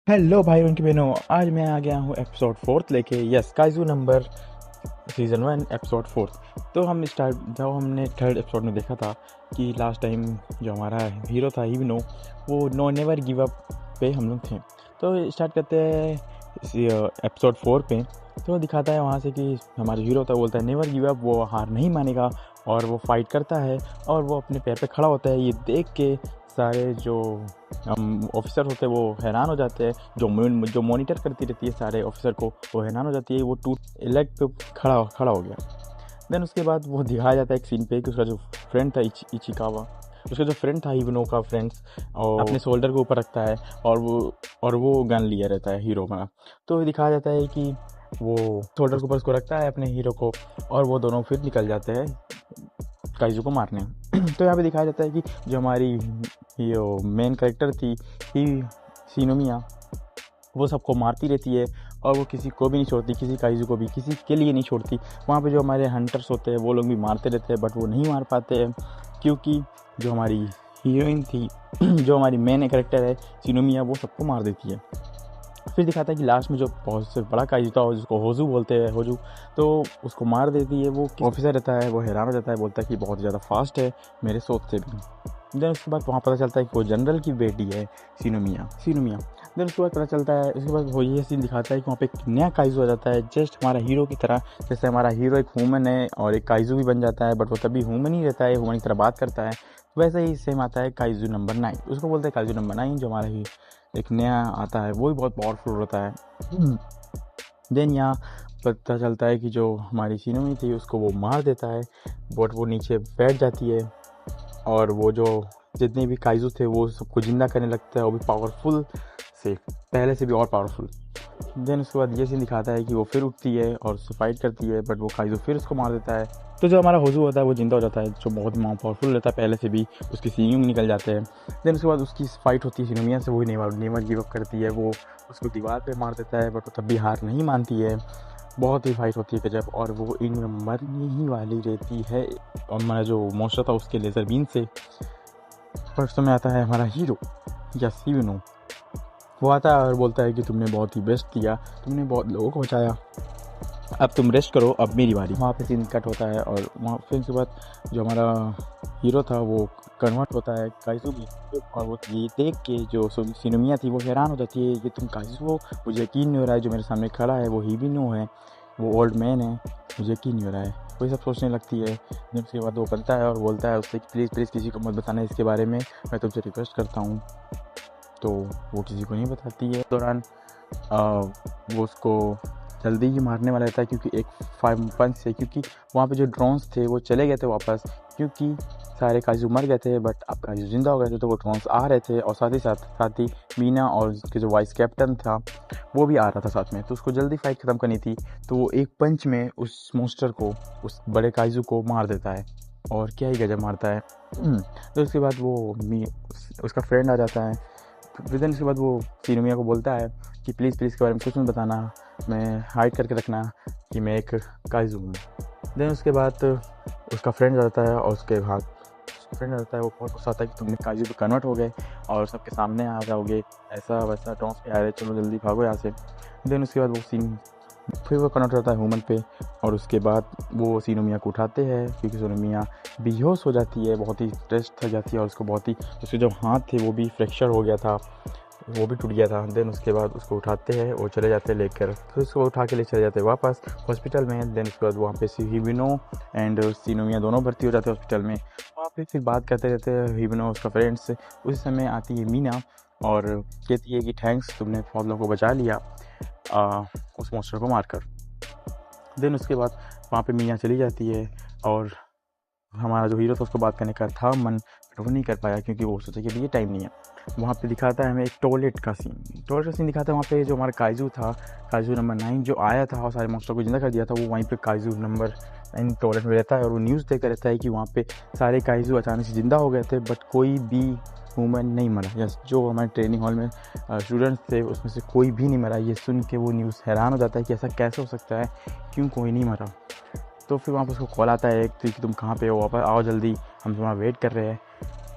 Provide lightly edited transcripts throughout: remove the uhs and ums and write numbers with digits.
Hello भाई उनकी बहनों, आज मैं आ गया हूँ एपिसोड 4 लेके। Yes, kaiju number season 1 episode 4। तो हम स्टार्ट जब हमने थर्ड एपिसोड में देखा था कि लास्ट टाइम जो हमारा हीरो था हिबिनो, वो नो नेवर गिव अप पे हम लोग थे। तो स्टार्ट करते हैं एपिसोड 4 पे। तो दिखाता है वहाँ से कि हमारा हीरो होता है, बोलता है नेवर गिव अप, वो हार नहीं मानेगा और वो फाइट करता है और वो अपने पैर पे खड़ा होता है। ये देख के सारे जो ऑफिसर होते हैं वो हैरान हो जाते हैं। जो मॉनिटर करती रहती है सारे ऑफिसर को, वो हैरान हो जाती है। वो टूट लेग पे खड़ा हो गया। देन उसके बाद वो दिखाया जाता है एक सीन पे कि उसका जो फ्रेंड था इचिकावा, उसका जो फ्रेंड था हिबिनो का फ्रेंड्स, और अपने शोल्डर के ऊपर रखता है और वो गन लिया रहता है हीरो का। तो दिखाया जाता है कि वो शोल्डर के ऊपर उसको रखता है अपने हीरो को, और वो दोनों फिर निकल जाते हैं काइजू को मारने। तो यहाँ पे दिखाया जाता है कि जो हमारी ये मेन कैरेक्टर थी ही सिनोमिया, वो सबको मारती रहती है और वो किसी को भी नहीं छोड़ती, किसी काइजू को भी किसी के लिए नहीं छोड़ती। वहाँ पे जो हमारे हंटर्स होते हैं वो लोग भी मारते रहते हैं, बट वो नहीं मार पाते हैं क्योंकि जो हमारी हीरोइन थी जो हमारी मेन कैरेक्टर है सिनोमिया, वो सबको मार देती है। फिर दिखाता है कि लास्ट में जो बहुत से बड़ा काइजू था जिसको होजू बोलते हैं, होजू, तो उसको मार देती है। वो ऑफिसर रहता है, वो हैरान हो जाता है, बोलता है कि बहुत ज़्यादा फास्ट है मेरे सोच से भी। देन उसके बाद वहाँ पता चलता है कि वो जनरल की बेटी है सिनोमिया। देन उसके बाद पता चलता है, उसके बाद वो ये सीन दिखाता है कि वहाँ पे एक नया काइजू आ जाता है, जस्ट हमारा हीरो की तरह। जैसे हमारा हीरो एक ह्यूमन है और एक काइजू भी बन जाता है, बट वो तभी ह्यूमन ही रहता है, ह्यूमन की तरह बात करता है। वैसे ही सेम आता है काइजू नंबर 9, उसको बोलते हैं काइजू नंबर 9। जो हमारा ही एक नया आता है वो भी बहुत पावरफुल होता है। देन यहाँ पता चलता है कि जो हमारी सिनोमी थी उसको वो मार देता है, बट वो नीचे बैठ जाती है और वो जो जितने भी काइजू थे वो सबको जिंदा करने लगता है, वो भी पावरफुल से, पहले से भी और पावरफुल। देन उसके बाद ये सीन दिखाता है कि वो फिर उठती है और उससे फाइट करती है, बट वो काइजू फिर उसको मार देता है। तो जो हमारा होजू होता है वो जिंदा हो जाता है, जो बहुत पावरफुल रहता है पहले से भी, उसकी सींग निकल जाते हैं। देन उसके बाद उसकी फाइट होती है सिनोमिया से, वही नेवर गिव अप करती है। वो उसको दीवार पे मार देता है, बट वो तब भी हार नहीं मानती है। बहुत ही फाइट होती है गजब, और वो इन मरने ही वाली रहती है और हमारा जो मॉन्स्टर था उसके लेज़र बीन से। फर्स्ट में आता है हमारा हीरो या हिबिनो। वो आता है और बोलता है कि तुमने बहुत ही बेस्ट किया, तुमने बहुत लोगों को बचाया, अब तुम रेस्ट करो, अब मेरी बारी। वहाँ पे सीन कट होता है और वहाँ फिर उसके बाद जो हमारा हीरो था वो कन्वर्ट होता है काइजू में। और वो ये देख के जो सिनोमिया थी वो हैरान हो जाती है कि तुम काइजू हो, मुझे यकीन नहीं हो रहा है, जो मेरे सामने खड़ा है वो हिबिनो है, वो ओल्ड मैन है, मुझे यकीन नहीं हो रहा है। वही सब सोचने लगती है। फिर उसके बाद वो बनता है और बोलता है उससे कि प्लीज़ प्लीज़ किसी को मत बताना इसके बारे में, मैं तुमसे रिक्वेस्ट करता हूँ। तो वो किसी को नहीं बताती है। दौरान वो उसको जल्दी ही मारने वाला रहता है क्योंकि एक 5 पंच से, क्योंकि वहाँ पे जो ड्रोन्स थे वो चले गए थे वापस, क्योंकि सारे काजू मर गए थे, बट अब काजू जिंदा हो गए थे। तो वो ड्रोन्स आ रहे थे और साथ ही मीना और उसके जो वाइस कैप्टन था वो भी आ रहा था साथ में। तो उसको जल्दी फाइट ख़त्म करनी थी, तो वो एक पंच में उस मोस्टर को, उस बड़े काजू को मार देता है। और क्या ही गजब मारता है। तो उसके बाद वो उसका फ्रेंड आ जाता है। फिर देन उसके बाद वो सिनोमिया को बोलता है कि प्लीज़ प्लीज़ के बारे में कुछ मत बताना, मैं हाइड करके रखना कि मैं एक काइजू हूँ। देन उसके बाद उसका फ्रेंड जाता है और उसके भाग फ्रेंड आता है, वो बहुत गुस्सा आता है कि तुमने काइजू पे कन्वर्ट हो गए और सबके सामने आ जाओगे, ऐसा वैसा टॉन्स पे आ रहे, चलो जल्दी भागो यहाँ से। देन उसके बाद वो सीन फिर वो कन्वर्ट होता है ह्यूमन पे, और उसके बाद वो सिनोमिया को उठाते हैं क्योंकि सिनोमिया बेहोश हो जाती है, बहुत ही स्ट्रेस हो जाती है, और उसको बहुत ही, उसके जो हाथ थे वो भी फ्रैक्चर हो गया था, वो भी टूट गया था। देन उसके बाद उसको उठाते हैं, वो चले जाते हैं लेकर, फिर उसको उठा के ले चले जाते हैं वापस हॉस्पिटल में। देन उसके बाद वहाँ पे हिबिनो एंड सिनोमिया दोनों भर्ती हो जाते हैं हॉस्पिटल में। वहाँ पे फिर बात करते रहते हैं हिबिनो उसका फ्रेंड्स। उस समय आती है मीना और कहती है कि थैंक्स, तुमने बहुत लोगों को बचा लिया उस मॉन्स्टर को मारकर। देन उसके बाद वहाँ पे मीना चली जाती है और हमारा जो हीरो था उसको बात करने का था मन, बट वो नहीं कर पाया क्योंकि वो सोचा कि अभी ये टाइम नहीं है। वहाँ पे दिखाता है हमें एक टॉयलेट का सीन दिखाता है। वहाँ पे जो हमारा काइजू था, काइजू नंबर 9 जो आया था और सारे मॉन्स्टर को जिंदा कर दिया था, वो वहीं पे काइजू नंबर 9 टॉयलेट में रहता है और वो न्यूज़ देखकर रहता है कि वहाँ पे सारे काइजू अचानक से जिंदा हो गए थे, बट कोई भी ह्यूमन नहीं मरा। यस, जो हमारे ट्रेनिंग हॉल में स्टूडेंट्स थे उसमें से कोई भी नहीं मरा। ये सुन के वो न्यूज़ हैरान हो जाता है कि ऐसा कैसे हो सकता है, क्यों कोई नहीं मरा। तो फिर वहाँ पर उसको कॉल आता है कि तुम कहाँ पे हो, वापस आओ जल्दी, हम तुम्हारा वेट कर रहे हैं।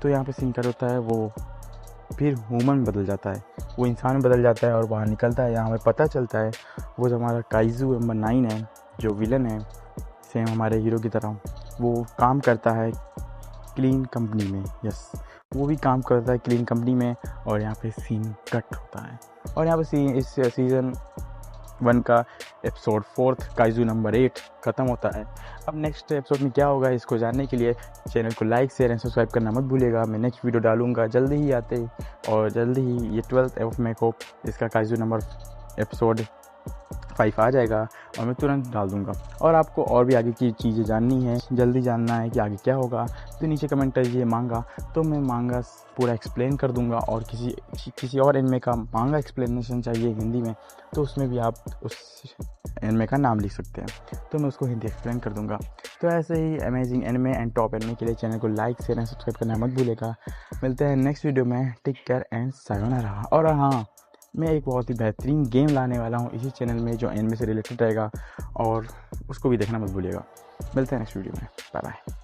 तो यहाँ पे सीन कर होता है, वो फिर ह्यूमन बदल जाता है, वो इंसान बदल जाता है और बाहर निकलता है। यहाँ हमें पता चलता है वो जो हमारा काइजू नंबर 9 है, जो विलन है सेम हमारे हीरो की तरह, वो काम करता है क्लीन कंपनी में। यस, वो भी काम करता है क्लीन कंपनी में। और यहाँ पे सीन कट होता है और यहाँ पे इस सीज़न 1 का एपिसोड 4 काइजू नंबर 8 ख़त्म होता है। अब नेक्स्ट एपिसोड में क्या होगा, इसको जानने के लिए चैनल को लाइक शेयर एंड सब्सक्राइब करना मत भूलिएगा। मैं नेक्स्ट वीडियो डालूंगा जल्दी ही आते, और जल्दी ही ये 12th ऑफ मे को इसका काइजू नंबर एपिसोड 5 आ जाएगा और मैं तुरंत डाल दूंगा। और आपको और भी आगे की चीज़ें जाननी है, जल्दी जानना है कि आगे क्या होगा, तो नीचे कमेंट करिए मांगा, तो मैं मांगा पूरा एक्सप्लेन कर दूंगा। और किसी और एनिमे का मांगा एक्सप्लेनेशन चाहिए हिंदी में, तो उसमें भी आप उस एनिमे का नाम लिख सकते हैं, तो मैं उसको हिंदी एक्सप्लेन कर दूंगा। तो ऐसे ही amazing anime and top anime के लिए चैनल को लाइक शेयर एंड सब्सक्राइब करना मत भूलिएगा। मिलते हैं नेक्स्ट वीडियो में। Take care and sayonara. और हाँ, मैं एक बहुत ही बेहतरीन गेम लाने वाला हूँ इसी चैनल में जो एनिमे से रिलेटेड रहेगा, और उसको भी देखना मत भूलिएगा। मिलते हैं नेक्स्ट वीडियो में। Bye bye.